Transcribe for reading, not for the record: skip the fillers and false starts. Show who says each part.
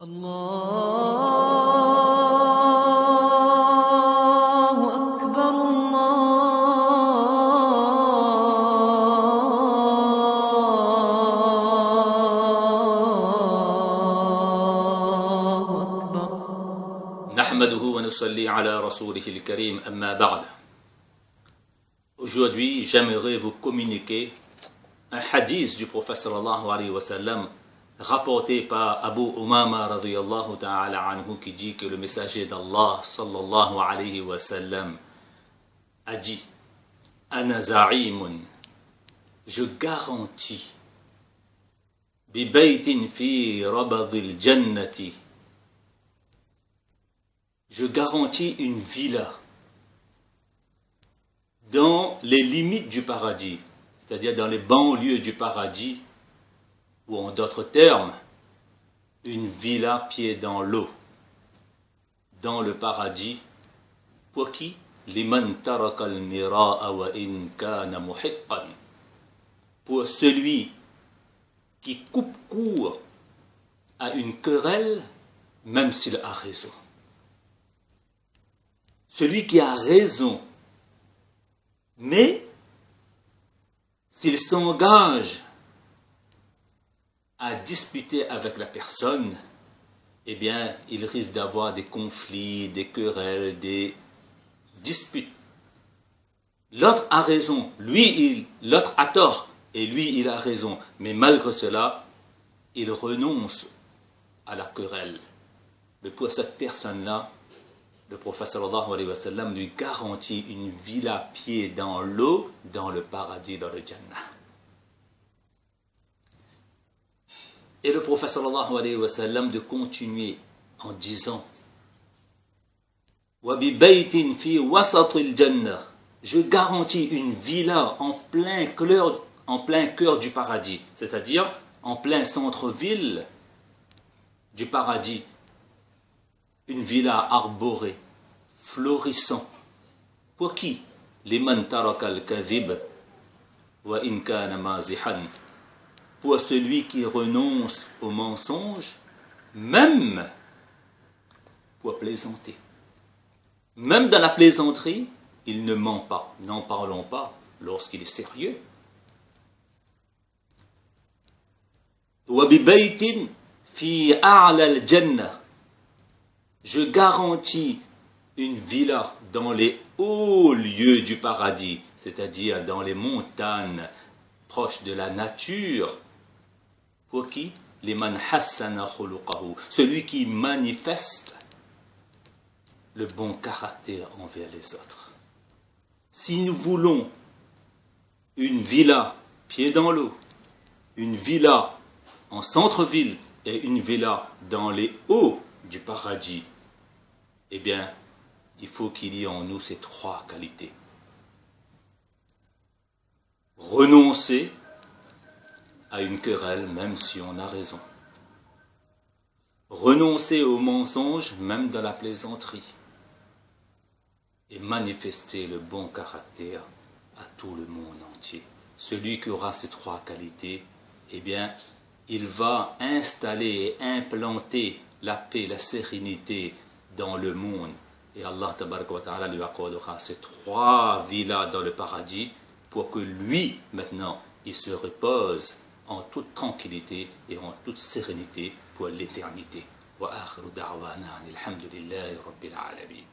Speaker 1: الله أكبر الله أكبر
Speaker 2: نحمده ونصلي على رسوله الكريم أما بعد. Aujourd'hui, j'aimerais vous communiquer un hadith du prophète sallallahu alayhi wa sallam rapporté par Abu Umama radiyallahu ta'ala anhu qui dit que le messager d'Allah sallallahu alayhi wa sallam a dit: Ana za'imun, je garantis, bi baytin fi rabadil jannati, je garantis une villa dans les limites du paradis, c'est-à-dire dans les banlieues du paradis, ou en d'autres termes, une villa pied dans l'eau, dans le paradis. Pour qui? Liman taraka al-mira'a wa in kana muhiqqan. Pour celui qui coupe court à une querelle, même s'il a raison. Celui qui a raison, mais s'il s'engage à disputer avec la personne, eh bien, il risque d'avoir des conflits, des querelles, des disputes. L'autre a raison, l'autre a tort, et lui, il a raison. Mais malgré cela, il renonce à la querelle. Mais pour cette personne-là, le prophète sallallahu alayhi wa sallam lui garantit une villa pied dans l'eau, dans le paradis, dans le Jannah. Et le prophète sallallahu alayhi wa sallam de continuer en disant: Wa bi baytin fi wasatil Jannah, je garantis une villa en plein cœur du paradis, c'est-à-dire en plein centre-ville du paradis. Une villa arborée, florissant. Pour qui? Liman taraka al-kadhib wa in kana mazihan. Pour celui qui renonce au mensonge, même pour plaisanter. Même dans la plaisanterie, il ne ment pas. N'en parlons pas lorsqu'il est sérieux. Wa bi baytin fi a'la al-jannah, je garantis une villa dans les hauts lieux du paradis, c'est-à-dire dans les montagnes proches de la nature. Pour qui? Liman hassana khuluqahu, celui qui manifeste le bon caractère envers les autres. Si nous voulons une villa pied dans l'eau, une villa en centre-ville et une villa dans les hauts du paradis, eh bien, il faut qu'il y ait en nous ces trois qualités. Renoncer à une querelle, même si on a raison. Renoncer au mensonge, même dans la plaisanterie. Et manifester le bon caractère à tout le monde entier. Celui qui aura ces trois qualités, eh bien, il va installer et implanter la paix, la sérénité dans le monde. Et Allah tabaraka wa ta'ala lui accordera ces trois villas dans le paradis pour que lui, maintenant, il se repose en toute tranquillité et en toute sérénité pour l'éternité. Wa akhiru da'wana alhamdulillahi rabbil alamin.